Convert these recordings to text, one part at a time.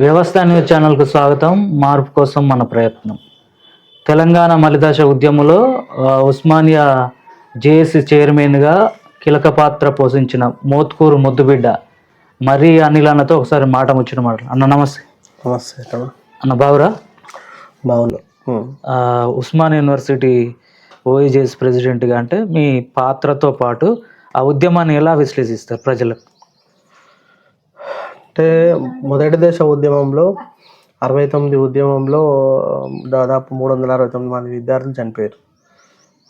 వ్యవస్థ న్యూస్ ఛానల్కు స్వాగతం. మార్పు కోసం మన ప్రయత్నం. తెలంగాణ మలిదశ ఉద్యమంలో ఉస్మానియా జేఏసీ చైర్మన్గా కీలక పాత్ర పోషించిన మోత్కూరు ముద్దుబిడ్డ మర్రి అనిల్ అన్నతో ఒకసారి మాట ముచ్చిన మాట. అన్న నమస్తే. నమస్తే అన్న బావురా? బాగున్నా. ఉస్మానియా యూనివర్సిటీ ఓఈజేఎస్ ప్రెసిడెంట్గా అంటే మీ పాత్రతో పాటు ఆ ఉద్యమాన్ని ఎలా విశ్లేషిస్తారు ప్రజలకు? అంటే మొదటి దశ ఉద్యమంలో 69 ఉద్యమంలో దాదాపు 369 మంది విద్యార్థులు చనిపోయారు.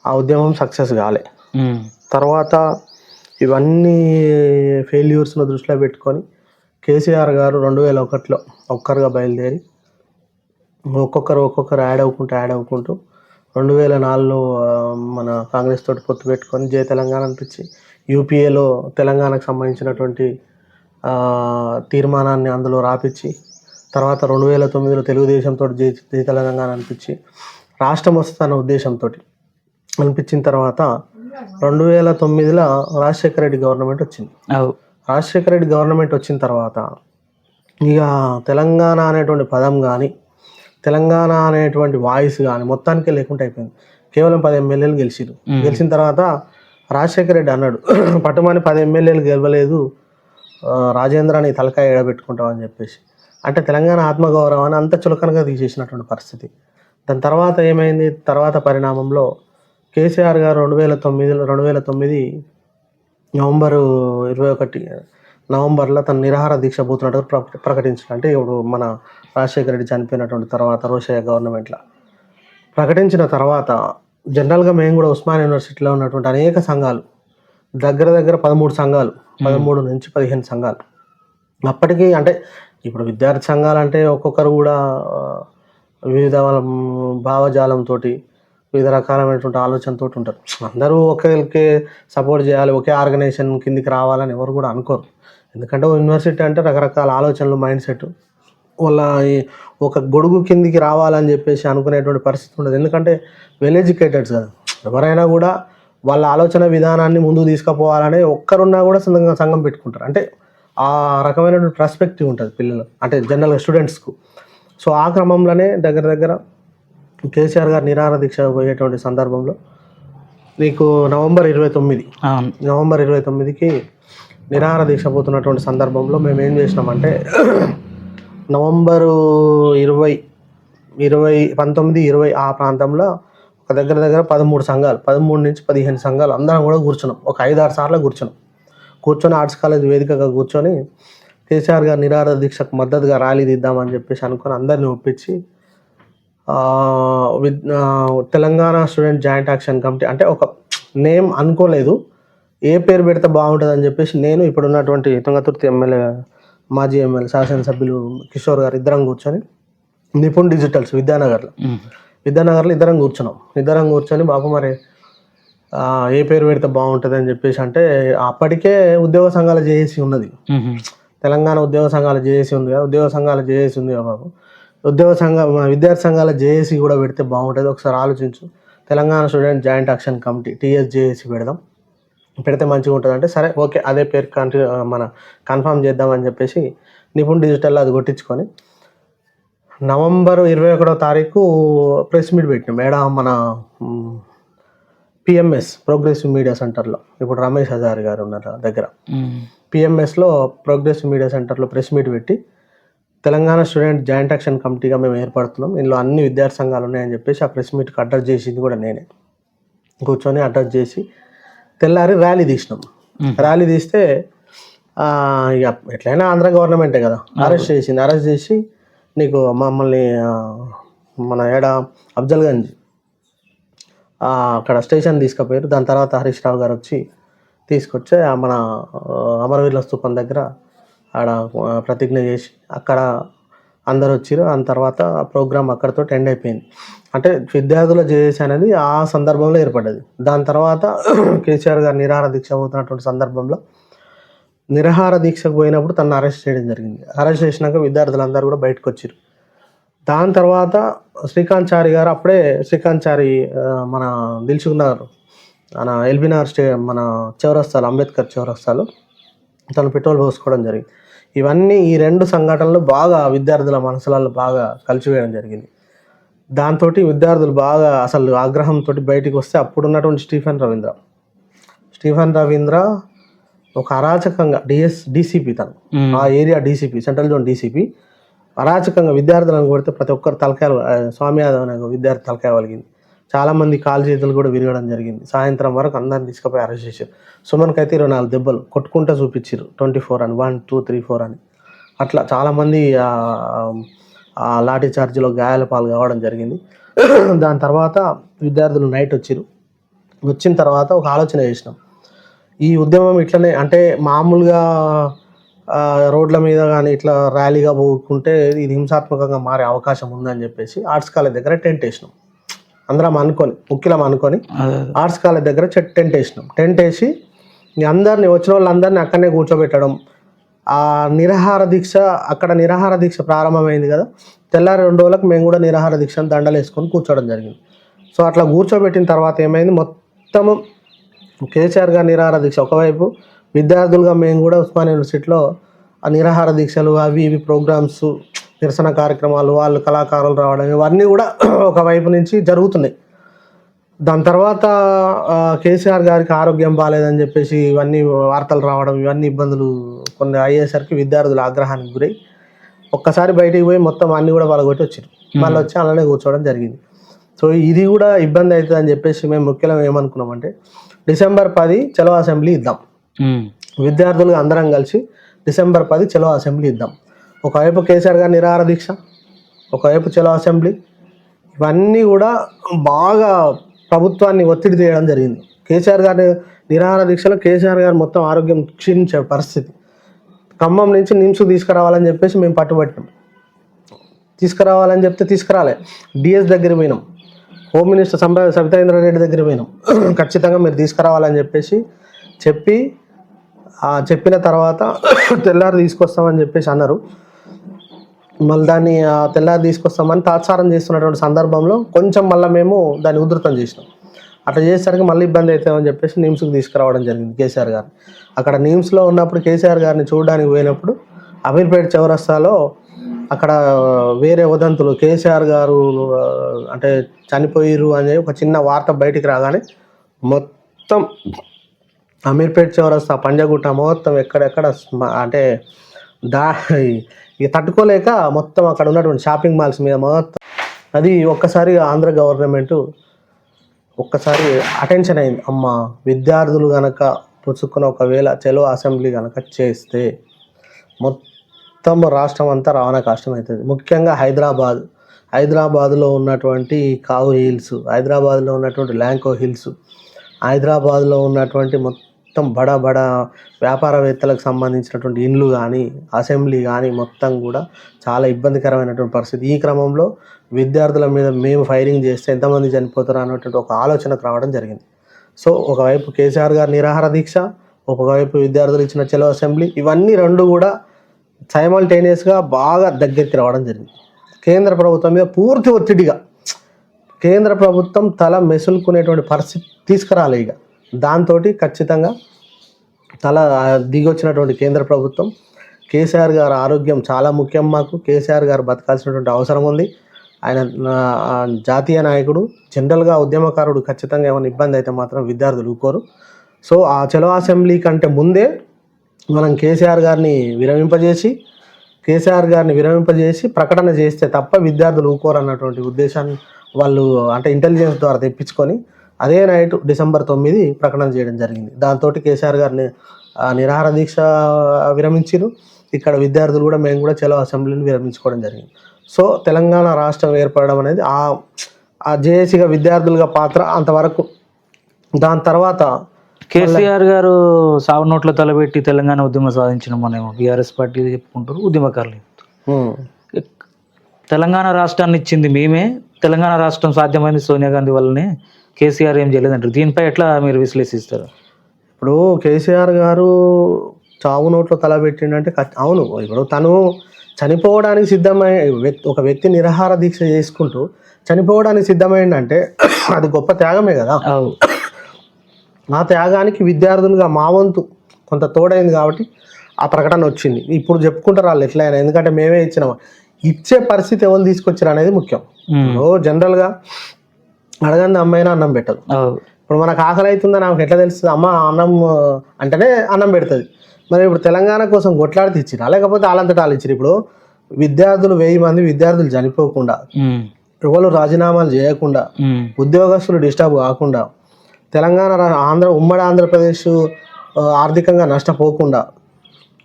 ఆ ఉద్యమం సక్సెస్ కాలే. తర్వాత ఇవన్నీ ఫెయిల్యూర్స్ను దృష్టిలో పెట్టుకొని కేసీఆర్ గారు 2001లో ఒక్కరుగా బయలుదేరి ఒక్కొక్కరు యాడ్ అవ్వుకుంటూ 2004లో మన కాంగ్రెస్ తోటి పొత్తు పెట్టుకొని జై తెలంగాణ అనిపించి యూపీఏలో తెలంగాణకు సంబంధించినటువంటి తీర్మానాన్ని అందులో రాపిచ్చి తర్వాత 2009లో తెలుగుదేశంతో జై తెలంగాణ అనిపించి రాష్ట్రం వస్తున్న ఉద్దేశంతో అనిపించిన తర్వాత 2009లో రాజశేఖర రెడ్డి గవర్నమెంట్ వచ్చింది. రాజశేఖర రెడ్డి గవర్నమెంట్ వచ్చిన తర్వాత ఇక తెలంగాణ అనేటువంటి పదం కానీ తెలంగాణ అనేటువంటి వాయిస్ కానీ మొత్తానికే లేకుండా అయిపోయింది. కేవలం 10 ఎమ్మెల్యేలు గెలిచిరు. గెలిచిన తర్వాత రాజశేఖర రెడ్డి అన్నాడు, పట్టుమని 10 ఎమ్మెల్యేలు గెలవలేదు, రాజేంద్రాన్ని తలకాయ ఎడబెట్టుకుంటాం అని చెప్పేసి. అంటే తెలంగాణ ఆత్మగౌరవాన్ని అంత చులకనగా తీసేసినటువంటి పరిస్థితి. దాని తర్వాత ఏమైంది? తర్వాత పరిణామంలో కేసీఆర్ గారు 2009 నవంబర్ 21 నవంబర్లో తన నిరాహార దీక్ష పోతున్నట్టు ప్రకటించారు. అంటే ఇప్పుడు మన రాజశేఖర రెడ్డి చనిపోయినటువంటి తర్వాత రోషయ్య గవర్నమెంట్లో ప్రకటించిన తర్వాత జనరల్గా మేము కూడా ఉస్మానియా యూనివర్సిటీలో ఉన్నటువంటి అనేక సంఘాలు దగ్గర 13 సంఘాలు, 13 నుంచి 15 సంఘాలు అప్పటికి, అంటే ఇప్పుడు విద్యార్థి సంఘాలు అంటే ఒక్కొక్కరు కూడా వివిధ భావజాలంతో వివిధ రకాలైనటువంటి ఆలోచనతో ఉంటారు. అందరూ ఒకేరికి సపోర్ట్ చేయాలి, ఒకే ఆర్గనైజేషన్ కిందికి రావాలని ఎవరు కూడా అనుకోరు. ఎందుకంటే యూనివర్సిటీ అంటే రకరకాల ఆలోచనలు, మైండ్ సెట్ వాళ్ళ ఒక గొడుగు కిందికి రావాలని చెప్పేసి అనుకునేటువంటి పరిస్థితి ఉండదు. ఎందుకంటే వెల్ ఎడ్యుకేటెడ్స్ కదా, ఎవరైనా కూడా వాళ్ళ ఆలోచన విధానాన్ని ముందుకు తీసుకుపోవాలని ఒక్కరున్నా కూడా సంఘం పెట్టుకుంటారు. అంటే ఆ రకమైనటువంటి పర్స్పెక్టివ్ ఉంటుంది పిల్లలు, అంటే జనరల్గా స్టూడెంట్స్కు. సో ఆ క్రమంలోనే దగ్గర కేసీఆర్ గారు నిరాహార దీక్ష పోయేటువంటి సందర్భంలో నీకు నవంబర్ 29కి నిరాహార దీక్ష పోతున్నటువంటి సందర్భంలో మేము ఏం చేసినామంటే నవంబరు 19, 20 ఆ ప్రాంతంలో ఒక దగ్గర 13 సంఘాలు, 13 నుంచి 15 సంఘాలు అందరం కూడా కూర్చున్నాం. ఒక 5-6 సార్లు కూర్చొని ఆర్ట్స్ కాలేజ్ వేదికగా కూర్చొని కేసీఆర్ గారు నిరాహార దీక్షకు మద్దతుగా ర్యాలీ తీద్దామని చెప్పేసి అనుకుని అందరినీ ఒప్పించి Telangana student joint action committee అంటే ఒక నేమ్ అనుకోలేదు, ఏ పేరు పెడితే బాగుంటుంది అని చెప్పేసి నేను ఇప్పుడున్నటువంటి తుంగతుర్తి ఎమ్మెల్యే, మాజీ ఎమ్మెల్యే, శాసనసభ్యులు కిషోర్ గారు ఇద్దరం కూర్చొని నిపుణ్ డిజిటల్స్ విద్యానగర్లో ఇద్దరం కూర్చొని బాబు మరి ఏ పేరు పెడితే బాగుంటుంది అని చెప్పేసి అంటే అప్పటికే ఉద్యోగ సంఘాల జేఏసీ ఉన్నది, తెలంగాణ ఉద్యోగ సంఘాల జేఏసీ ఉంది కదా, బాబు విద్యార్థి సంఘాల జేఏసీ కూడా పెడితే బాగుంటుంది, ఒకసారి ఆలోచించు, Telangana student joint action committee TSJAC పెడితే మంచిగా ఉంటుంది అంటే సరే ఓకే అదే పేరు మన కన్ఫర్మ్ చేద్దామని చెప్పేసి నిపుణ్ డిజిటల్లో అది కొట్టించుకొని నవంబర్ 21వ తారీఖు ప్రెస్ మీట్ పెట్టినాం. మన PMS ప్రోగ్రెసివ్ మీడియా సెంటర్లో, ఇప్పుడు రమేష్ హజారి గారు ఉన్నారు దగ్గర, PMSలో ప్రోగ్రెసివ్ మీడియా సెంటర్లో ప్రెస్ మీట్ పెట్టి తెలంగాణ స్టూడెంట్ జాయింట్ యాక్షన్ కమిటీగా మేము ఏర్పడుతున్నాం, ఇందులో అన్ని విద్యార్థి సంఘాలు ఉన్నాయని చెప్పేసి ఆ ప్రెస్ మీట్కి అడ్రస్ చేసింది కూడా నేనే. కూర్చొని అడ్రస్ చేసి తెల్లారి ర్యాలీ తీసినాం. ర్యాలీ తీస్తే ఇక ఎట్లయినా ఆంధ్ర గవర్నమెంటే కదా అరెస్ట్ చేసి నీకు మమ్మల్ని మన అఫ్జల్గంజ్ అక్కడ స్టేషన్ తీసుకుపోయారు. దాని తర్వాత హరీష్ రావు గారు తీసుకొచ్చి మన అమరవీరుల స్థూపం దగ్గర ఆడ ప్రతిజ్ఞ చేసి అక్కడ అందరు వచ్చారు. దాని తర్వాత ప్రోగ్రామ్ అక్కడితో ఎండ్ అయిపోయింది. అంటే విద్యార్థుల జేఏసీ అనేది ఆ సందర్భంలో ఏర్పడ్డది. దాని తర్వాత కేసీఆర్ గారు నిరాహార దీక్ష పోతున్నటువంటి సందర్భంలో నిరాహార దీక్షకు పోయినప్పుడు తనను అరెస్ట్ చేయడం జరిగింది. అరెస్ట్ చేసినాక విద్యార్థులందరూ కూడా బయటకు వచ్చారు. దాని తర్వాత శ్రీకాంత్ చారి గారు మన దిల్సుఖ్నగర్ మన ఎల్బీనగర్ మన చౌరస్తాలో, అంబేద్కర్ చౌరస్తాలో తను పెట్రోల్ పోసుకోవడం జరిగింది. ఇవన్నీ ఈ రెండు సంఘటనలు బాగా విద్యార్థుల మనసులలో బాగా కలిసివేయడం జరిగింది. దాంతో విద్యార్థులు బాగా అసలు ఆగ్రహంతో బయటికి వస్తే అప్పుడున్నటువంటి స్టీఫెన్ రవీంద్ర ఒక అరాచకంగా డీసీపీ తను, ఆ area DCP, central zone DCP అరాచకంగా విద్యార్థులను కొడితే ప్రతి ఒక్కరు తలకాయ, స్వామి యాదవ్ అనే ఒక విద్యార్థి తలకాయ వలిగింది. చాలామంది కాలు చేతులు కూడా విరగడం జరిగింది. సాయంత్రం వరకు అందరిని తీసుకుపోయి అరెస్ట్ చేశారు. సుమన్కి అయితే 24 దెబ్బలు కొట్టుకుంటూ చూపించారు, 24 అని, 1 2 3 4 అని. అట్లా చాలామంది లాఠీ చార్జీలో గాయాల పాలు కావడం జరిగింది. దాని తర్వాత విద్యార్థులు నైట్ వచ్చిన తర్వాత ఒక ఆలోచన చేసినాం, ఈ ఉద్యమం ఇట్లనే అంటే మామూలుగా రోడ్ల మీద కానీ ఇట్లా ర్యాలీగా పోకుంటే ఇది హింసాత్మకంగా మారే అవకాశం ఉందని చెప్పేసి ఆర్ట్స్ కాలేజ్ దగ్గర టెంట్ వేసినాం. అందరం అనుకొని ముఖ్యలం అనుకొని ఆర్ట్స్ కాలేజ్ దగ్గర టెంట్ వేసినాం. టెంట్ వేసి అందరినీ వచ్చిన వాళ్ళందరినీ అక్కడనే కూర్చోబెట్టడం. ఆ నిరాహార దీక్ష, అక్కడ నిరాహార దీక్ష ప్రారంభమైంది కదా, తెల్లారి 2 రోజులకు మేము కూడా నిరాహార దీక్షను దండలు వేసుకొని కూర్చోవడం జరిగింది. సో అట్లా కూర్చోబెట్టిన తర్వాత ఏమైంది, మొత్తము కేసీఆర్ గారి నిరాహార దీక్ష ఒకవైపు, విద్యార్థులుగా మేము కూడా ఉస్మానియా యూనివర్సిటీలో ఆ నిరాహార దీక్షలు అవి ఇవి ప్రోగ్రామ్స్, నిరసన కార్యక్రమాలు, వాళ్ళు కళాకారులు రావడం, ఇవన్నీ కూడా ఒకవైపు నుంచి జరుగుతున్నాయి. దాని తర్వాత కేసీఆర్ గారికి ఆరోగ్యం బాగాలేదని చెప్పేసి ఇవన్నీ వార్తలు రావడం, ఇవన్నీ ఇబ్బందులు కొన్ని అయ్యేసరికి విద్యార్థులు ఆగ్రహానికి గురై ఒక్కసారి బయటికి పోయి మొత్తం అన్నీ కూడా వాళ్ళకొట్టి వచ్చారు. మళ్ళీ వచ్చి అలానే కూర్చోవడం జరిగింది. సో ఇది కూడా ఇబ్బంది అవుతుంది అని చెప్పేసి మేము ముఖ్యంగా ఏమనుకున్నామంటే, డిసెంబర్ 10 చలో అసెంబ్లీ ఇద్దాం, విద్యార్థులు అందరం కలిసి డిసెంబర్ 10 చలో అసెంబ్లీ ఇద్దాం. ఒకవైపు కేసీఆర్ గారి నిరాహార దీక్ష, ఒకవైపు చలో అసెంబ్లీ, ఇవన్నీ కూడా బాగా ప్రభుత్వాన్ని ఒత్తిడి చేయడం జరిగింది. కేసీఆర్ గారి నిరాహార దీక్షలో కేసీఆర్ గారు మొత్తం ఆరోగ్యం క్షీణించే పరిస్థితి. ఖమ్మం నుంచి నిమ్స్ తీసుకురావాలని చెప్పేసి మేము పట్టుబట్టినాం. తీసుకురావాలని చెప్తే తీసుకురాలే. డిఎస్ దగ్గర పోయినాం, హోమ్ మినిస్టర్ సబితా ఇంద్రారెడ్డి దగ్గర పోయినాం. ఖచ్చితంగా మీరు తీసుకురావాలని చెప్పేసి చెప్పిన తర్వాత తెల్లారి తీసుకొస్తామని చెప్పేసి అన్నారు. మళ్ళీ దాన్ని తెల్లారి తీసుకొస్తామని తాత్సారం చేస్తున్నటువంటి సందర్భంలో కొంచెం మళ్ళీ మేము దాన్ని ఉధృతం చేసినాం. అట్లా చేసేసరికి మళ్ళీ ఇబ్బంది అవుతామని చెప్పేసి నిమ్స్కి తీసుకురావడం జరిగింది కేసీఆర్ గారిని. అక్కడ నిమ్స్లో ఉన్నప్పుడు కేసీఆర్ గారిని చూడడానికి పోయినప్పుడు అమీర్పేట చౌరస్తాలో అక్కడ వేరే వదంతులు, కేసీఆర్ గారు అంటే చనిపోయిరు అనే ఒక చిన్న వార్త బయటికి రాగానే మొత్తం అమీర్పేట చౌరస్తా, పంజగుట్ట మొత్తం ఎక్కడెక్కడ అంటే ఇక తట్టుకోలేక మొత్తం అక్కడ ఉన్నటువంటి షాపింగ్ మాల్స్ మీద మొత్తం అది ఒక్కసారి ఆంధ్ర గవర్నమెంట్ ఒక్కసారి అటెన్షన్ అయింది. అమ్మ, విద్యార్థులు కనుక పుచ్చుకున్న ఒకవేళ చలో అసెంబ్లీ కనుక చేస్తే మొత్తం రాష్ట్రం అంతా రవాణా కష్టం అవుతుంది. ముఖ్యంగా హైదరాబాద్లో ఉన్నటువంటి కావు హిల్స్, హైదరాబాద్లో ఉన్నటువంటి ల్యాంకో హిల్స్, హైదరాబాద్లో ఉన్నటువంటి మొత్తం బడా వ్యాపారవేత్తలకు సంబంధించినటువంటి ఇండ్లు కానీ అసెంబ్లీ కానీ మొత్తం కూడా చాలా ఇబ్బందికరమైనటువంటి పరిస్థితి. ఈ క్రమంలో విద్యార్థుల మీద మేము ఫైరింగ్ చేస్తే ఎంతమంది చనిపోతారు అన్నటువంటి ఒక ఆలోచనకు రావడం జరిగింది. సో ఒకవైపు కేసీఆర్ గారి నిరాహార దీక్ష, ఒకవైపు విద్యార్థులు ఇచ్చిన చలో అసెంబ్లీ, ఇవన్నీ రెండు కూడా సైమల్టేనియస్గా బాగా దగ్గరికి రావడం జరిగింది. కేంద్ర ప్రభుత్వం మీద పూర్తి ఒత్తిడిగా కేంద్ర ప్రభుత్వం తల మెసులుకునేటువంటి పరిస్థితి తీసుకురాలే. ఇక దాంతో ఖచ్చితంగా తల దిగొచ్చినటువంటి కేంద్ర ప్రభుత్వం, కేసీఆర్ గారి ఆరోగ్యం చాలా ముఖ్యం మాకు, కేసీఆర్ గారు బతకాల్సినటువంటి అవసరం ఉంది, ఆయన జాతీయ నాయకుడు, జనరల్గా ఉద్యమకారుడు, ఖచ్చితంగా ఏమైనా ఇబ్బంది అయితే మాత్రం విద్యార్థులు ఊరుకోరు. సో ఆ చలో అసెంబ్లీ కంటే ముందే మనం కేసీఆర్ గారిని విరమింపజేసి ప్రకటన చేస్తే తప్ప విద్యార్థులు ఊరుకోరు అన్నటువంటి ఉద్దేశాన్ని వాళ్ళు అంటే ఇంటెలిజెన్స్ ద్వారా తెప్పించుకొని అదే నైట్ డిసెంబర్ 9 ప్రకటన చేయడం జరిగింది. దాంతో కేసీఆర్ గారిని నిరాహార దీక్ష విరమించారు. ఇక్కడ విద్యార్థులు కూడా మేము కూడా చలో అసెంబ్లీని విరమించుకోవడం జరిగింది. సో తెలంగాణ రాష్ట్రం ఏర్పడడం అనేది ఆ జేఏసీగా విద్యార్థులుగా పాత్ర అంతవరకు. దాని తర్వాత కేసీఆర్ గారు సాగు నోట్ల తలబెట్టి తెలంగాణ ఉద్యమం సాధించిన మనం బీఆర్ఎస్ పార్టీ చెప్పుకుంటారు, ఉద్యమకారులు. తెలంగాణ రాష్ట్రాన్ని ఇచ్చింది మేమే, తెలంగాణ రాష్ట్రం సాధ్యమైంది సోనియా గాంధీ వల్లనే, కేసీఆర్ ఏం చేయలేదంటారు. దీనిపై ఎట్లా మీరు విశ్లేషిస్తారు? ఇప్పుడు కేసీఆర్ గారు చావు నోట్లో తలబెట్టిండంటే అవును, ఇప్పుడు తను చనిపోవడానికి ఒక వ్యక్తి నిరాహార దీక్ష చేసుకుంటూ చనిపోవడానికి సిద్ధమైందంటే అది గొప్ప త్యాగమే కదా. ఆ త్యాగానికి విద్యార్థులుగా మా వంతు కొంత తోడైంది కాబట్టి ఆ ప్రకటన వచ్చింది. ఇప్పుడు చెప్పుకుంటారు వాళ్ళు ఎట్లయినా, ఎందుకంటే మేమే ఇచ్చినాము. ఇచ్చే పరిస్థితి ఎవరు తీసుకొచ్చారు అనేది ముఖ్యం. జనరల్గా అడగంది అమ్మాయినా అన్నం పెట్టదు. ఇప్పుడు మనకు ఆకలి అవుతుందని ఆమెకు ఎట్లా తెలుస్తుంది? అమ్మ అన్నం అంటేనే అన్నం పెడుతుంది. మరి ఇప్పుడు తెలంగాణ కోసం కొట్లాడితే ఇచ్చిరా, లేకపోతే వాళ్ళంతటా వాళ్ళు ఇచ్చిరు? ఇప్పుడు విద్యార్థులు 1000 మంది విద్యార్థులు చనిపోకుండా, ఎవరు రాజీనామాలు చేయకుండా, ఉద్యోగస్తులు డిస్టర్బ్ కాకుండా, తెలంగాణ ఉమ్మడి ఆంధ్రప్రదేశ్ ఆర్థికంగా నష్టపోకుండా,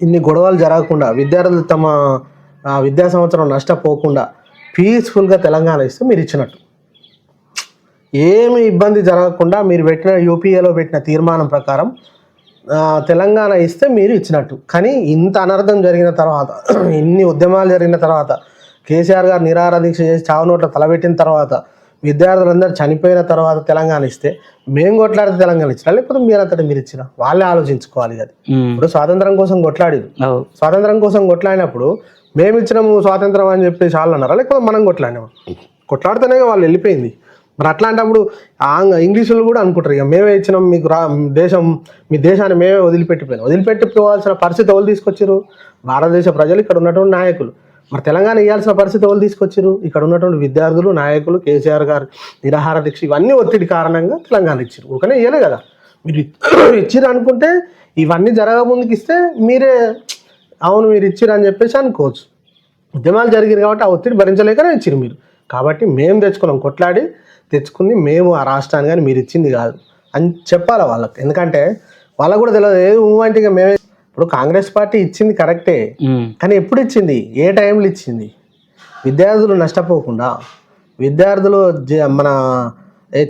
ఇన్ని గొడవలు జరగకుండా, విద్యార్థులు తమ విద్యా సంవత్సరం నష్టపోకుండా పీస్ఫుల్గా తెలంగాణ ఇస్తే మీరు ఇచ్చినట్టు. ఏమి ఇబ్బంది జరగకుండా మీరు పెట్టిన యూపీఏలో పెట్టిన తీర్మానం ప్రకారం తెలంగాణ ఇస్తే మీరు ఇచ్చినట్టు. కానీ ఇంత అనర్థం జరిగిన తర్వాత, ఇన్ని ఉద్యమాలు జరిగిన తర్వాత, కేసీఆర్ గారు నిరాహార దీక్ష చేసి చావు నోట్ల తలబెట్టిన తర్వాత, విద్యార్థులందరూ చనిపోయిన తర్వాత తెలంగాణ ఇస్తే మేము కొట్లాడితే తెలంగాణ ఇచ్చినా, లేకపోతే మీరంతటా మీరు ఇచ్చినా? వాళ్ళే ఆలోచించుకోవాలి. అది ఇప్పుడు స్వాతంత్రం కోసం కొట్లాడిరు. స్వాతంత్రం కోసం కొట్లాడినప్పుడు మేము ఇచ్చినాము స్వాతంత్రం అని చెప్పేసి వాళ్ళు అన్నారా, లేకపోతే మనం కొట్లాడినాము? కొట్లాడితేనే వాళ్ళు వెళ్ళిపోయింది. మరి అట్లాంటప్పుడు ఇంగ్లీషులు కూడా అనుకుంటారు, ఇక మేమే ఇచ్చినాం మీకు దేశం, మీ దేశాన్ని మేమే వదిలిపెట్టిపోవాల్సిన పరిస్థితి ఎవరు తీసుకొచ్చారు? భారతదేశ ప్రజలు, ఇక్కడ ఉన్నటువంటి నాయకులు. మరి తెలంగాణ ఇవ్వాల్సిన పరిస్థితి ఎవరు తీసుకొచ్చారు? ఇక్కడ ఉన్నటువంటి విద్యార్థులు, నాయకులు, కేసీఆర్ గారు నిరాహార దీక్ష, ఇవన్నీ ఒత్తిడి కారణంగా తెలంగాణ ఇచ్చారు. ఒకనే ఇవ్వలే కదా. మీరు ఇచ్చిరు అనుకుంటే ఇవన్నీ జరగముందుకు ఇస్తే మీరే అవును మీరు ఇచ్చిరు అని చెప్పేసి అనుకోవచ్చు. ఉద్యమాలు జరిగింది కాబట్టి ఆ ఒత్తిడి భరించలేకనే ఇచ్చిరు మీరు. కాబట్టి మేము తెచ్చుకున్నాం, కొట్లాడి తెచ్చుకుంది మేము ఆ రాష్ట్రాన్ని, కానీ మీరు ఇచ్చింది కాదు అని చెప్పాలి వాళ్ళకి. ఎందుకంటే వాళ్ళకు కూడా తెలియదు. ఏది మూమెంట్గా మేమే. ఇప్పుడు కాంగ్రెస్ పార్టీ ఇచ్చింది కరెక్టే, కానీ ఎప్పుడు ఇచ్చింది, ఏ టైంలో ఇచ్చింది? విద్యార్థులు నష్టపోకుండా, విద్యార్థులు మన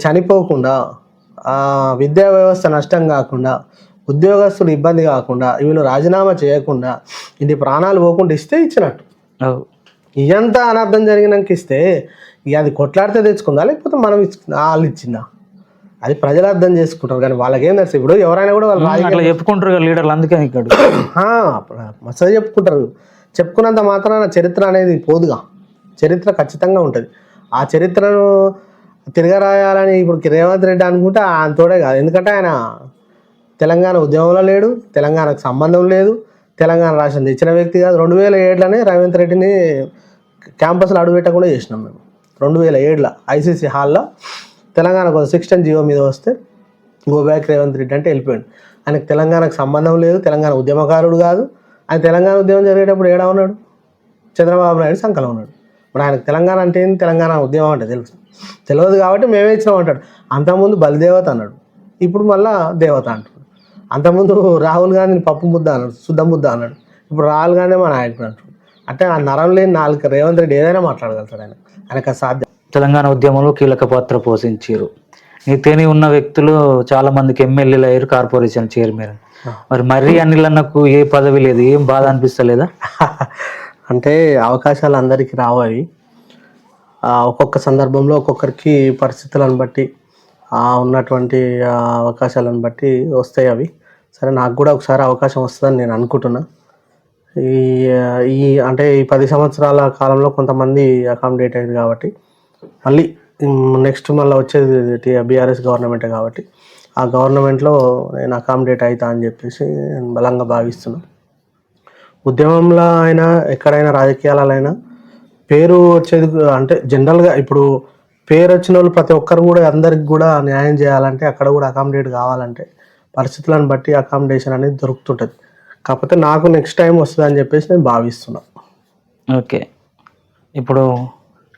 చనిపోకుండా, విద్యా వ్యవస్థ నష్టం కాకుండా, ఉద్యోగస్తులు ఇబ్బంది కాకుండా, వీళ్ళు రాజీనామా చేయకుండా, ఇది ప్రాణాలు పోకుండా ఇస్తే ఇచ్చినట్టు. ఇదంతా అనర్థం జరిగినాక ఇస్తే ఇక అది కొట్లాడితే తెచ్చుకుందా, లేకపోతే మనం వాళ్ళు ఇచ్చిందా? అది ప్రజలు అర్థం చేసుకుంటారు. కానీ వాళ్ళకేం తెలుసు? ఇప్పుడు ఎవరైనా కూడా వాళ్ళు అట్లా చెప్పుకుంటారు లీడర్లు, అందుకే ఇక్కడ మస్తు చెప్పుకుంటారు. చెప్పుకున్నంత మాత్రాన చరిత్ర అనేది పోదుగా. చరిత్ర ఖచ్చితంగా ఉంటుంది. ఆ చరిత్రను తిరగరాయాలని ఇప్పుడు రేవంత్ రెడ్డి అనుకుంటే ఆయన తోడే కాదు. ఎందుకంటే ఆయన తెలంగాణ ఉద్యమంలో లేడు, తెలంగాణకు సంబంధం లేదు, తెలంగాణ రాష్ట్రం తెచ్చిన వ్యక్తి కాదు. 2007లోనే రేవంత్ రెడ్డిని క్యాంపస్లో అడుగుపెట్టకుండా చేసినాం మేము. 2007లో ఐసీసీ హాల్లో తెలంగాణ కోసం 610 జీవో మీద వస్తే గో బ్యాక్ రేవంత్ రెడ్డి అంటే వెళ్ళిపోయాడు. ఆయనకు తెలంగాణకు సంబంధం లేదు, తెలంగాణ ఉద్యమకారుడు కాదు. ఆయన తెలంగాణ ఉద్యమం జరిగేటప్పుడు ఏడా ఉన్నాడు? చంద్రబాబు నాయుడు సంకలం ఉన్నాడు. మరి ఆయనకు తెలంగాణ అంటే ఏంటి, తెలంగాణ ఉద్యమం అంటే తెలియదు కాబట్టి మేమే ఇచ్చినాం అంటాడు. అంతకుముందు బలిదేవత అన్నాడు, ఇప్పుడు మళ్ళా దేవత అంటాడు. అంతకుముందు రాహుల్ గాంధీని పప్పు ముద్ద అన్నాడు, శుద్ధ ముద్ద అన్నాడు. ఇప్పుడు రాహుల్ గాంధీ మా నాయకుడు అంటాడు. అంటే ఆ నరం లేని నాలుగు రేవంత్ రెడ్డి ఏదైనా మాట్లాడగలుగుతాడు. ఆయనకు అసాధ్యం. తెలంగాణ ఉద్యమంలో కీలక పాత్ర పోషించారు. నీతేనే ఉన్న వ్యక్తులు చాలా మందికి ఎమ్మెల్యేలు అయ్యారు, కార్పొరేషన్ చైర్మన్. మరి అనిల్ అన్నకు ఏ పదవి లేదు, ఏం బాధ అనిపిస్తలేదా? అంటే అవకాశాలు అందరికీ రావాలి. ఒక్కొక్క సందర్భంలో ఒక్కొక్కరికి పరిస్థితులను బట్టి ఉన్నటువంటి అవకాశాలను బట్టి వస్తాయి అవి. సరే, నాకు కూడా ఒకసారి అవకాశం వస్తుందని నేను అనుకుంటున్నా. ఈ అంటే ఈ 10 సంవత్సరాల కాలంలో కొంతమంది అకామిడేట్ అయ్యారు కాబట్టి మళ్ళీ నెక్స్ట్ మళ్ళీ వచ్చేది బీఆర్ఎస్ గవర్నమెంటే కాబట్టి ఆ గవర్నమెంట్లో నేను అకామిడేట్ అవుతా అని చెప్పేసి నేను బలంగా భావిస్తున్నాను. ఉద్యమంలో అయినా ఎక్కడైనా రాజకీయాలైనా పేరు వచ్చేది అంటే జనరల్గా ఇప్పుడు పేరు వచ్చిన వాళ్ళు ప్రతి ఒక్కరు కూడా అందరికి కూడా న్యాయం చేయాలంటే అక్కడ కూడా అకామిడేట్ కావాలంటే పరిస్థితులను బట్టి అకామిడేషన్ అనేది దొరుకుతుంటుంది. కాకపోతే నాకు నెక్స్ట్ టైం వస్తుంది అని చెప్పేసి నేను భావిస్తున్నాను. ఓకే, ఇప్పుడు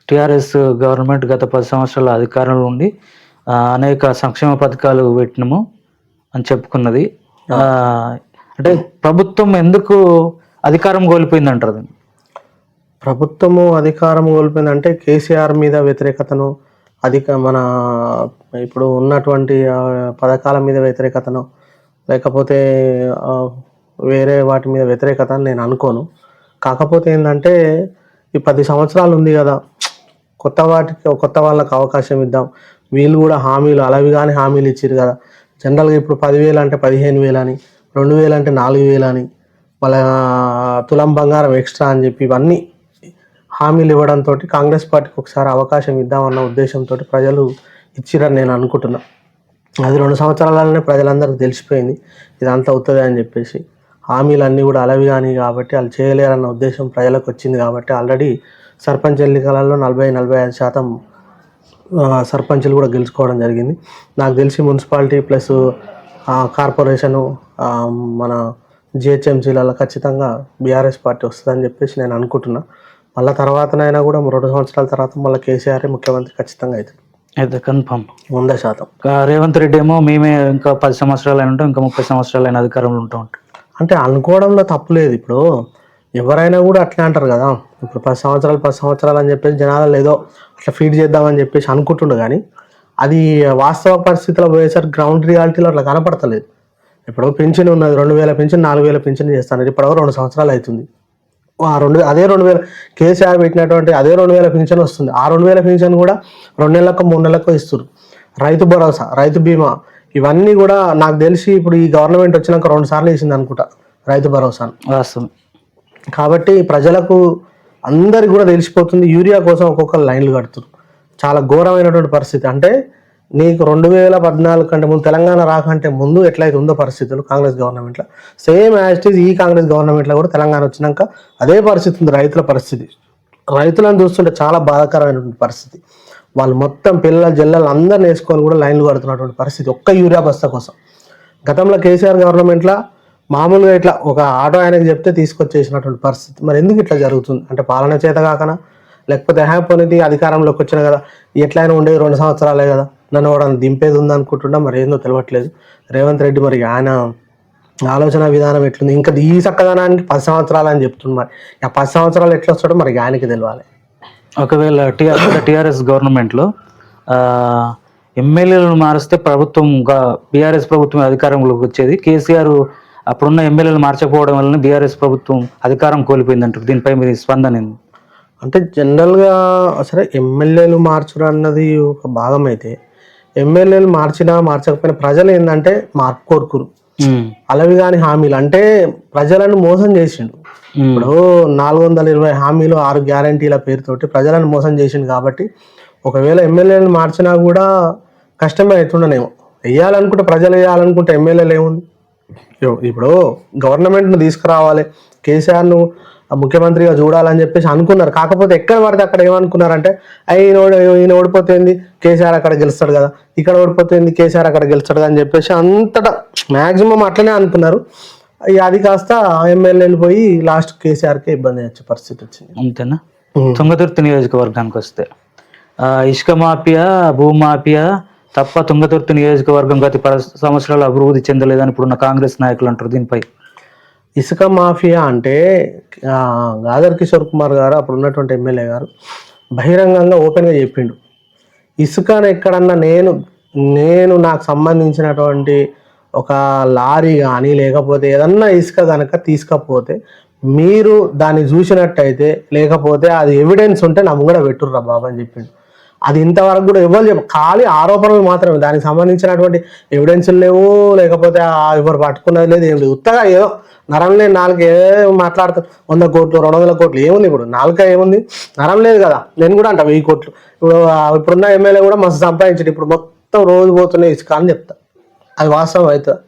టీఆర్ఎస్ గవర్నమెంట్ గత 10 సంవత్సరాల అధికారంలో ఉండి అనేక సంక్షేమ పథకాలు పెట్టినాము అని చెప్పుకున్నది. అంటే ప్రభుత్వం ఎందుకు అధికారం కోల్పోయింది అంటారు? ప్రభుత్వము అధికారం కోల్పోయిందంటే కేసీఆర్ మీద వ్యతిరేకతను, మన ఇప్పుడు ఉన్నటువంటి పథకాల మీద వ్యతిరేకతను, లేకపోతే వేరే వాటి మీద వ్యతిరేకత అని నేను అనుకోను. కాకపోతే ఏంటంటే ఈ 10 సంవత్సరాలు ఉంది కదా, కొత్త వాళ్ళకి అవకాశం ఇద్దాం. వీళ్ళు కూడా హామీలు అలవిగానే హామీలు ఇచ్చారు కదా. జనరల్గా ఇప్పుడు 10,000 అంటే 15,000 అని, 2,000 అంటే 4,000 అని, వాళ్ళ తులం బంగారం ఎక్స్ట్రా అని చెప్పి ఇవన్నీ హామీలు ఇవ్వడంతో కాంగ్రెస్ పార్టీకి ఒకసారి అవకాశం ఇద్దామన్న ఉద్దేశంతో ప్రజలు ఇచ్చిరని నేను అనుకుంటున్నా. అది 2 సంవత్సరాలనే ప్రజలందరికీ తెలిసిపోయింది ఇదంతా అవుతుంది అని చెప్పేసి. హామీలన్నీ కూడా అలవి కానీ కాబట్టి వాళ్ళు చేయలేరన్న ఉద్దేశం ప్రజలకు వచ్చింది కాబట్టి ఆల్రెడీ సర్పంచ్ ఎన్నికలలో 40-45% సర్పంచులు కూడా గెలుచుకోవడం జరిగింది. నాకు తెలిసి మున్సిపాలిటీ ప్లస్ కార్పొరేషను మన జిహెచ్ఎంసీలలో ఖచ్చితంగా బీఆర్ఎస్ పార్టీ వస్తుందని చెప్పేసి నేను అనుకుంటున్నా. మళ్ళీ తర్వాతనైనా కూడా 2 సంవత్సరాల తర్వాత మళ్ళీ కేసీఆర్ ముఖ్యమంత్రి ఖచ్చితంగా అవుతుంది. అయితే కన్ఫర్మ్ 100%. రేవంత్ రెడ్డి ఏమో మేమే ఇంకా 10 సంవత్సరాలు అయినా ఉంటాం, ఇంకా 30 సంవత్సరాలు అయిన అధికారంలో ఉంటాం అంటే అనుకోవడంలో తప్పు లేదు. ఇప్పుడు ఎవరైనా కూడా అట్లా అంటారు కదా, ఇప్పుడు 10 సంవత్సరాలు అని చెప్పేసి జనాలు ఏదో అట్లా ఫీడ్ చేద్దామని చెప్పేసి అనుకుంటుండే, కానీ అది వాస్తవ పరిస్థితిలో పోయేసరికి గ్రౌండ్ రియాలిటీలో అట్లా కనపడతలేదు. ఇప్పుడు పింఛన్ ఉన్నది 2000 పింఛన్ 4000 పింఛన్ చేస్తాను, ఇప్పుడు 2 సంవత్సరాలు అవుతుంది. అదే 2000 కేసీఆర్ పెట్టినటువంటి అదే 2000 పింఛన్ వస్తుంది. ఆ 2000 పింఛన్ కూడా 2 నెలలకు 3 నెలలకు ఇస్తారు. రైతు భరోసా, రైతు బీమా, ఇవన్నీ కూడా నాకు తెలిసి ఇప్పుడు ఈ గవర్నమెంట్ వచ్చినాక 2 సార్లు వేసింది అనుకుంటా రైతు భరోసాను. వాస్తవం. కాబట్టి ప్రజలకు అందరికి కూడా తెలిసిపోతుంది, యూరియా కోసం ఒక్కొక్కరు లైన్లు కడుతున్నారు. చాలా ఘోరమైనటువంటి పరిస్థితి. అంటే నీకు 2014 కంటే ముందు, తెలంగాణ రాకంటే ముందు ఎట్లయితే ఉందో పరిస్థితులు కాంగ్రెస్ గవర్నమెంట్లో, సేమ్ యాజ్ ఇట్ ఈజ్ ఈ కాంగ్రెస్ గవర్నమెంట్లో కూడా తెలంగాణ వచ్చినాక అదే పరిస్థితి ఉంది. రైతుల పరిస్థితి, రైతులను చూస్తుంటే చాలా బాధాకరమైనటువంటి పరిస్థితి. వాళ్ళు మొత్తం పిల్లల జల్లలు అందరిని వేసుకొని కూడా లైన్లు కడుతున్నటువంటి పరిస్థితి ఒక్క యూరియా బస్తా కోసం. గతంలో కేసీఆర్ గవర్నమెంట్లో మామూలుగా ఇట్లా ఒక ఆటో ఆయనకి చెప్తే తీసుకొచ్చేసినటువంటి పరిస్థితి. మరి ఎందుకు ఇట్లా జరుగుతుంది అంటే పాలన చేత కాకనా, లేకపోతే హ్యాపీనిది అధికారంలోకి వచ్చిన కదా, ఎట్లయినా ఉండేది 2 సంవత్సరాలే కదా, నన్ను కూడా దింపేది ఉంది అనుకుంటున్నా. మరి ఏందో తెలియట్లేదు రేవంత్ రెడ్డి. మరి ఆయన ఆలోచన విధానం ఎట్లుంది, ఇంకా ఈ చక్కదనానికి 10 సంవత్సరాలు అని చెప్తుంది. మరి ఆ 10 సంవత్సరాలు ఎట్లా వస్తాడో మరి ఆయనకి తెలియాలి. ఒకవేళ టీఆర్ఎస్ గవర్నమెంట్లో ఎమ్మెల్యేలను మారిస్తే ప్రభుత్వం, బీఆర్ఎస్ ప్రభుత్వం అధికారంలోకి వచ్చేది. కేసీఆర్ అప్పుడున్న ఎమ్మెల్యేలు మార్చకపోవడం వలన బీఆర్ఎస్ ప్రభుత్వం అధికారం కోల్పోయింది అంటారు. దీనిపై మీ స్పందన ఏంది? అంటే జనరల్గా సరే ఎమ్మెల్యేలు మార్చడం అన్నది ఒక భాగం అయితే, ఎమ్మెల్యేలు మార్చకపోయినా ప్రజలు ఏంటంటే మార్పు కోరుకురు. అలవి కాని హామీలు అంటే ప్రజలను మోసం చేసిండు. ఇప్పుడు 420 హామీలు 6 గ్యారంటీల పేరుతోటి ప్రజలను మోసం చేసిండు. కాబట్టి ఒకవేళ ఎమ్మెల్యేలు మార్చినా కూడా కష్టమే అవుతుండనేమో. వేయాలనుకుంటే ప్రజలు వేయాలనుకుంటే ఎమ్మెల్యేలు ఏముంది. ఇప్పుడు గవర్నమెంట్ను తీసుకురావాలి, కేసీఆర్ను ముఖ్యమంత్రిగా చూడాలని చెప్పేసి అనుకున్నారు. కాకపోతే ఎక్కడ పడితే అక్కడ ఏమనుకున్నారంటే ఈయన ఓడిపోతుంది కేసీఆర్ అక్కడ గెలుస్తాడు కదా, ఇక్కడ ఓడిపోతుంది కేసీఆర్ అక్కడ గెలుస్తాడు అని చెప్పేసి అంతటా మ్యాక్సిమం అట్లనే అనుకున్నారు. అది కాస్త ఎమ్మెల్యేలు పోయి లాస్ట్ కేసీఆర్కే ఇబ్బంది వచ్చే పరిస్థితి వచ్చింది. అంతేనా? తుంగతుర్తి నియోజకవర్గానికి వస్తే ఇసుక మాఫియా, భూమాఫియా తప్ప తుంగతుర్తి నియోజకవర్గం గత 10 సంవత్సరాలు అభివృద్ధి చెందలేదని ఇప్పుడున్న కాంగ్రెస్ నాయకులు అంటారు. దీనిపై ఇసుక మాఫియా అంటే గాదర్ కిషోర్ కుమార్ గారు అప్పుడు ఉన్నటువంటి ఎమ్మెల్యే గారు బహిరంగంగా ఓపెన్గా చెప్పిండు, ఇసుకను ఎక్కడన్నా నేను నాకు సంబంధించినటువంటి ఒక లారీ కానీ లేకపోతే ఏదన్నా ఇసుక కనుక తీసుకపోతే మీరు దాన్ని చూసినట్టయితే, లేకపోతే అది ఎవిడెన్స్ ఉంటే నా ముంగడ పెట్టుర్రా బాబు అని చెప్పిండు. అది ఇంతవరకు కూడా ఎవరు ఖాళీ ఆరోపణలు మాత్రమే, దానికి సంబంధించినటువంటి ఎవిడెన్స్లు లేవు, లేకపోతే ఎవరు పట్టుకున్నది లేదు, ఏం లేదు. ఉత్తగా ఏదో నరం లేని నాలుగు మాట్లాడుతారు. 100 కోట్లు 200 కోట్లు ఏముంది ఇప్పుడు? నాలుక ఏముంది? నరం లేదు కదా. నేను కూడా అంట 1000 కోట్లు. ఇప్పుడున్న ఎమ్మెల్యే కూడా మస్తు సంపాదించాడు, ఇప్పుడు మొత్తం రోజు పోతున్నాయి ఇసుక అని చెప్తా. అది వాస్తవం అవుతుంది.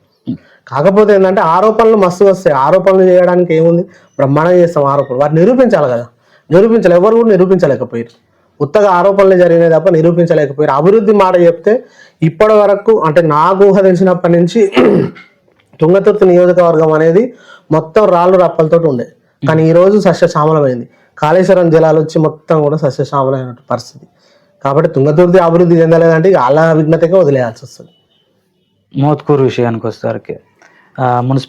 కాకపోతే ఏంటంటే ఆరోపణలు మస్తు వస్తాయి. ఆరోపణలు చేయడానికి ఏముంది, బ్రహ్మాండం చేస్తాం ఆరోపణలు. వాటిని నిరూపించాలి కదా, ఎవరు కూడా నిరూపించలేకపోయారు. ఉత్తగా ఆరోపణలు జరిగినాయి తప్ప నిరూపించలేకపోయారు. అభివృద్ధి మాట చెప్తే ఇప్పటి వరకు అంటే నాకు ఊహ తెలిసినప్పటి నుంచి తుంగతుర్తి నియోజకవర్గం అనేది మొత్తం రాళ్ళు రప్పలతో ఉండే, కానీ ఈరోజు సస్యశ్యామలమైంది. కాళేశ్వరం జలాలు వచ్చి మొత్తం కూడా సస్యశ్యామలమైన పరిస్థితి. కాబట్టి తుంగతుర్తి అభివృద్ధి చెందలేదంటే అలా విఘ్నతగా వదిలేయాల్సి వస్తుంది. మోత్కూరు విషయానికి వస్తారికి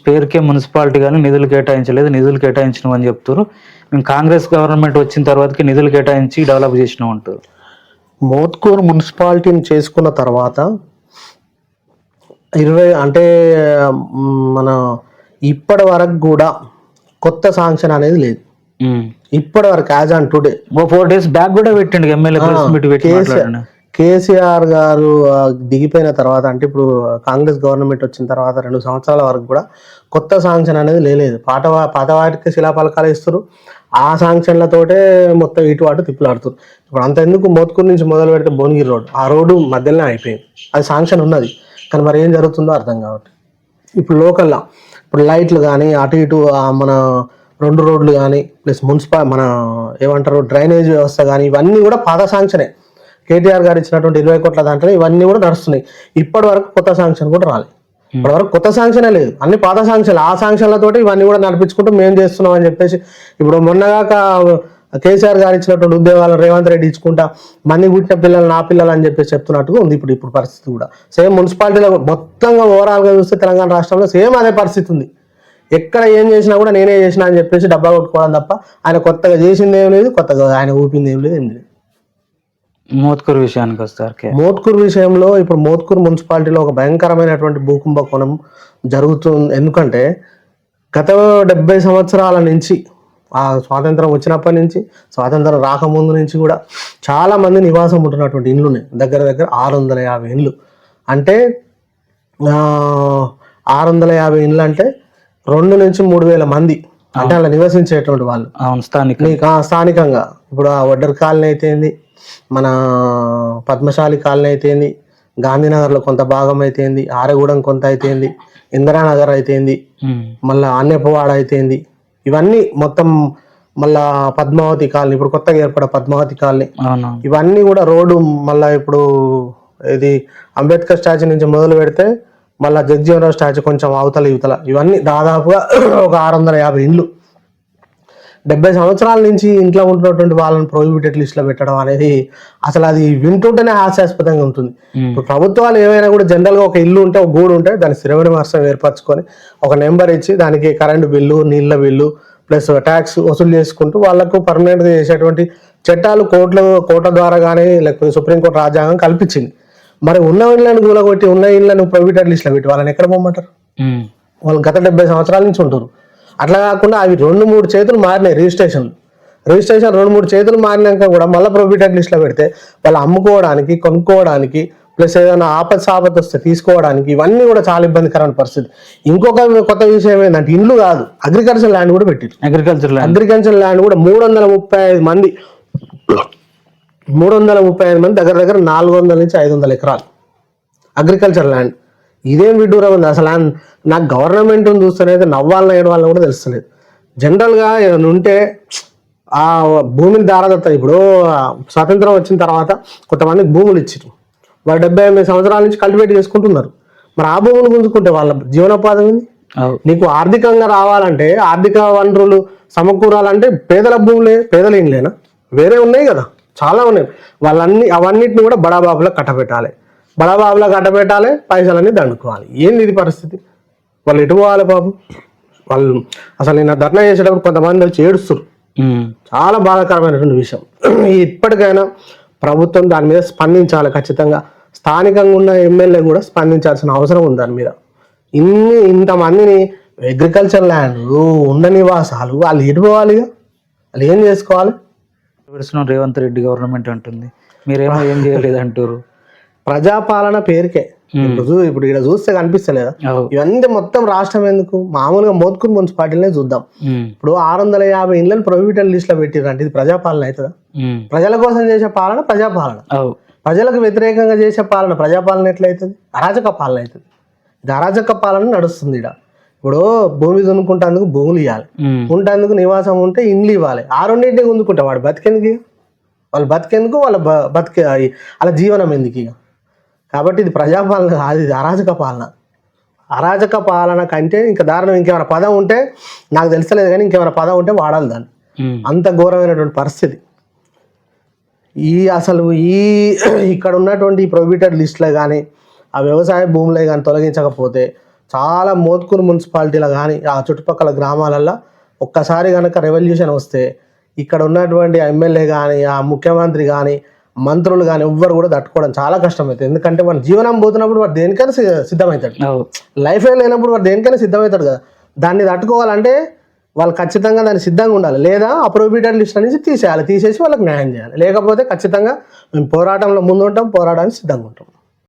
పేరుకే మున్సిపాలిటీ కానీ నిధులు కేటాయించలేదు, నిధులు కేటాయించినాం అని చెప్తారు. మేము కాంగ్రెస్ గవర్నమెంట్ వచ్చిన తర్వాతకి నిధులు కేటాయించి డెవలప్ చేసినాం అంటారు. మోత్కూరు మున్సిపాలిటీని చేసుకున్న తర్వాత 20 అంటే మన ఇప్పటి వరకు కూడా కొత్త శాంక్షన్ అనేది లేదు. ఇప్పటి వరకు as on today 4 days back కూడా పెట్టండి ఎమ్మెల్యే కేసీఆర్ గారు దిగిపోయిన తర్వాత, అంటే ఇప్పుడు కాంగ్రెస్ గవర్నమెంట్ వచ్చిన తర్వాత 2 సంవత్సరాల వరకు కూడా కొత్త శాంక్షన్ అనేది లేదు. పాత వాటికి శిలాఫలకాలు ఇస్తారు, ఆ శాంక్షన్లతోటే మొత్తం ఇటు అటు తిప్పులాడుతారు. ఇప్పుడు అంత ఎందుకు మోత్కూరు నుంచి మొదలు పెడితే భువనగిరి రోడ్, ఆ రోడ్డు మధ్యలోనే అయిపోయింది. అది శాంక్షన్ ఉన్నది, కానీ మరి ఏం జరుగుతుందో అర్థం కావట్లేదు. ఇప్పుడు లోకల్లా ఇప్పుడు లైట్లు కానీ అటు ఇటు మన 2 రోడ్లు కానీ ప్లస్ మన ఏమంటారు డ్రైనేజ్ వ్యవస్థ కానీ ఇవన్నీ కూడా పాత శాంక్షనే. కేటీఆర్ గారు ఇచ్చినటువంటి 20 కోట్ల దాంట్లో ఇవన్నీ కూడా నడుస్తున్నాయి. ఇప్పటి వరకు కొత్త శాంక్షన్ కూడా రాలేదు. ఇప్పటి వరకు కొత్త శాంక్షనే లేదు, అన్ని పాత శాంక్షన్లు. ఆ శాంక్షన్లతోటి ఇవన్నీ కూడా నడిపించుకుంటూ మేము చేస్తున్నాం అని చెప్పేసి ఇప్పుడు మొన్నగాక కేసీఆర్ గారు ఇచ్చినటువంటి ఉద్యోగాలు రేవంత్ రెడ్డి ఇచ్చుకుంటా మంది పుట్టిన పిల్లలు నా పిల్లలు అని చెప్పేసి చెప్తున్నట్టుగా ఉంది ఇప్పుడు పరిస్థితి కూడా. సేమ్ మున్సిపాలిటీలో మొత్తంగా ఓవరాల్గా చూస్తే తెలంగాణ రాష్ట్రంలో సేమ్ అదే పరిస్థితి ఉంది. ఎక్కడ ఏం చేసినా కూడా నేనే చేసినా అని చెప్పేసి డబ్బా కొట్టుకోవడం తప్ప ఆయన కొత్తగా చేసింది ఏం లేదు, కొత్తగా ఆయన ఊపింది ఏం లేదు. మోత్కూరు విషయానికి వస్తారు. మోత్కూరు విషయంలో ఇప్పుడు మోత్కూరు మున్సిపాలిటీలో ఒక భయంకరమైనటువంటి భూకుంభకోణం జరుగుతుంది. ఎందుకంటే గత 70 సంవత్సరాల నుంచి ఆ స్వాతంత్రం వచ్చినప్పటి నుంచి స్వాతంత్రం రాకముందు నుంచి కూడా చాలా మంది నివాసం ఉంటున్నటువంటి ఇండ్లు ఉన్నాయి. దగ్గర 650 ఇండ్లు. అంటే 650 ఇండ్లు అంటే 2 నుంచి 3,000 మంది అంటే అలా నివసించేటువంటి వాళ్ళు స్థానికంగా. ఇప్పుడు ఆ వడ్డర్ కాలనీ అయితేంది, మన పద్మశాలి కాలనీ అయితేంది, గాంధీనగర్లో కొంత భాగం అయితేంది, ఆరగూడెం కొంత అయితేంది, ఇందిరానగర్ అయితేంది, మళ్ళీ అన్యపవాడ అయితేంది, ఇవన్నీ మొత్తం మళ్ళా పద్మావతి కాలనీ, ఇప్పుడు కొత్తగా ఏర్పడే పద్మావతి కాలనీ, ఇవన్నీ కూడా రోడ్డు మళ్ళీ ఇప్పుడు ఇది అంబేద్కర్ స్టాచ్యూ నుంచి మొదలు పెడితే మళ్ళీ జగజీవనరావు స్టాచ్యూ కొంచెం అవతల యువతల ఇవన్నీ దాదాపుగా ఒక 650 ఇండ్లు. 70 సంవత్సరాల నుంచి ఇంట్లో ఉంటున్నటువంటి వాళ్ళని ప్రొహిబిటెడ్ లిస్ట్లో పెట్టడం అనేది అసలు అది వింటుంటేనే హాస్యాస్పదంగా ఉంటుంది. ఇప్పుడు ప్రభుత్వాలు ఏమైనా కూడా జనరల్గా ఒక ఇల్లు ఉంటే ఒక గూడు ఉంటే దాని స్థిరమైన వర్షం ఏర్పరచుకొని ఒక నెంబర్ ఇచ్చి దానికి కరెంటు బిల్లు, నీళ్ళ బిల్లు ప్లస్ ట్యాక్స్ వసూలు చేసుకుంటూ వాళ్ళకు పర్మనెంట్గా చేసేటువంటి చట్టాలు కోర్టుల ద్వారా కానీ లేకపోతే సుప్రీంకోర్టు రాజ్యాంగం కల్పించింది. మరి ఉన్న ఇళ్లను కూలగొట్టి ఉన్న ఇళ్లను ప్రొహిబిటెడ్ లిస్ట్లో పెట్టి వాళ్ళని ఎక్కడ పోమంటారు? వాళ్ళు గత 70 సంవత్సరాల నుంచి ఉంటారు. అట్లా కాకుండా అవి 2-3 చేతులు మారినాయి. రిజిస్ట్రేషన్ 2-3 చేతులు మారినాక కూడా మళ్ళీ ప్రొహిబిటెడ్ లిస్ట్లో పెడితే వాళ్ళు అమ్ముకోవడానికి, కొనుక్కోవడానికి ప్లస్ ఏదైనా ఆపద వస్తే తీసుకోవడానికి ఇవన్నీ కూడా చాలా ఇబ్బందికరమైన పరిస్థితి. ఇంకొక కొత్త విషయం ఏంటంటే ఇండ్లు కాదు, అగ్రికల్చర్ ల్యాండ్ కూడా పెట్టారు. అగ్రికల్చర్ ల్యాండ్ కూడా 335 మంది దగ్గర 400 నుంచి 500 ఎకరాలు అగ్రికల్చర్ ల్యాండ్. ఇదేం విడ్డూరం ఉంది అసలు. నాకు గవర్నమెంట్ చూస్తేనైతే నవ్వాలని ఏడవాలని కూడా తెలుస్తలేదు. జనరల్గా ఏమైనా ఉంటే ఆ భూమిని దారదత్త. ఇప్పుడు స్వాతంత్రం వచ్చిన తర్వాత కొంతమందికి భూములు ఇచ్చారు, వాళ్ళు 78 సంవత్సరాల నుంచి కల్టివేట్ చేసుకుంటున్నారు. మరి ఆ భూములు గుంజుకుంటే వాళ్ళ జీవనోపాధి ఉంది. నీకు ఆర్థికంగా రావాలంటే, ఆర్థిక వనరులు సమకూరాలంటే పేదల భూములే, పేదల ఇండ్లేనా? వేరే ఉన్నాయి కదా, చాలా ఉన్నాయి. అవన్నిటిని కూడా బడాబాబులకు కట్టబెట్టాలి, పైసలన్నీ దండుకోవాలి. ఏంది ఇది పరిస్థితి? వాళ్ళు ఎటు పోవాలి పాపం? వాళ్ళు అసలు నిన్న ధర్నా చేసేటప్పుడు కొంతమంది వచ్చి ఏడుస్తారు. చాలా బాధాకరమైనటువంటి విషయం. ఇప్పటికైనా ప్రభుత్వం దాని మీద స్పందించాలి ఖచ్చితంగా. స్థానికంగా ఉన్న ఎమ్మెల్యే కూడా స్పందించాల్సిన అవసరం ఉంది దాని మీద. ఇంతమందిని అగ్రికల్చర్ ల్యాండ్ ఉండ నివాసాలు వాళ్ళు ఎటు పోవాలి? వాళ్ళు ఏం చేసుకోవాలి? రేవంత్ రెడ్డి గవర్నమెంట్ అంటుంది, మీరేమో ఏం చేయలేదు అంటారు. ప్రజాపాలన పేరుకే. ఇప్పుడు ఇక్కడ చూస్తే కనిపిస్తలేదా? ఇవన్నీ మొత్తం రాష్ట్రం ఎందుకు? మామూలుగా మోత్కూరు మున్సిపాలిటీనే చూద్దాం. ఇప్పుడు 650 ఇండ్లను ప్రొహిబిటెడ్ లిస్ట్ లో పెట్టిరంటే ఇది ప్రజాపాలన అవుతుందా? ప్రజల కోసం చేసే పాలన ప్రజాపాలన, ప్రజలకు వ్యతిరేకంగా చేసే పాలన ప్రజాపాలన ఎట్లయితుంది? అరాచక పాలన అవుతుంది. ఇది అరాచక పాలన నడుస్తుంది ఇక్కడ. ఇప్పుడు భూమి దున్నుకుంటేందుకు భూములు ఇవ్వాలి, ఉంటేందుకు నివాసం ఉంటే ఇండ్లు ఇవ్వాలి. ఆ రెండింటిని గుంజుకుంటే వాడు బతికేందుకు? వాళ్ళు బతికేందుకు? వాళ్ళ జీవనం ఎందుకు ఇక? కాబట్టి ఇది ప్రజాపాలన కాదు, ఇది అరాచక పాలన. అరాచక పాలన కంటే ఇంకా దారుణం ఇంకేమైనా పదం ఉంటే నాకు తెలుస్తలేదు, కానీ ఇంకేమైనా పదం ఉంటే వాడాలి దాన్ని. అంత ఘోరమైనటువంటి పరిస్థితి. ఇక్కడ ఉన్నటువంటి ప్రొహిబిటెడ్ లిస్టులే కానీ ఆ వ్యవసాయ భూములే కానీ తొలగించకపోతే చాలా మోత్కూరు మున్సిపాలిటీలో కానీ ఆ చుట్టుపక్కల గ్రామాలల్లో ఒక్కసారి కనుక రెవల్యూషన్ వస్తే ఇక్కడ ఉన్నటువంటి ఎమ్మెల్యే కానీ ఆ ముఖ్యమంత్రి కానీ మంత్రులు కానీ ఎవ్వరు కూడా తట్టుకోవడం చాలా కష్టమవుతుంది. ఎందుకంటే మన జీవనం పోతున్నప్పుడు వాడు దేనికైనా సిద్ధమవుతాడు, లైఫే లేనప్పుడు వాడు దేనికైనా సిద్ధమవుతాడు కదా. దాన్ని తట్టుకోవాలంటే వాళ్ళు ఖచ్చితంగా దాన్ని సిద్ధంగా ఉండాలి, లేదా ఆ ప్రొహిబిటెడ్ లిస్ట్ నుంచి తీసేసి వాళ్ళకి న్యాయం చేయాలి. లేకపోతే ఖచ్చితంగా మేము పోరాటంలో ముందు ఉంటాం, పోరాటానికి సిద్ధంగా ఉంటాం.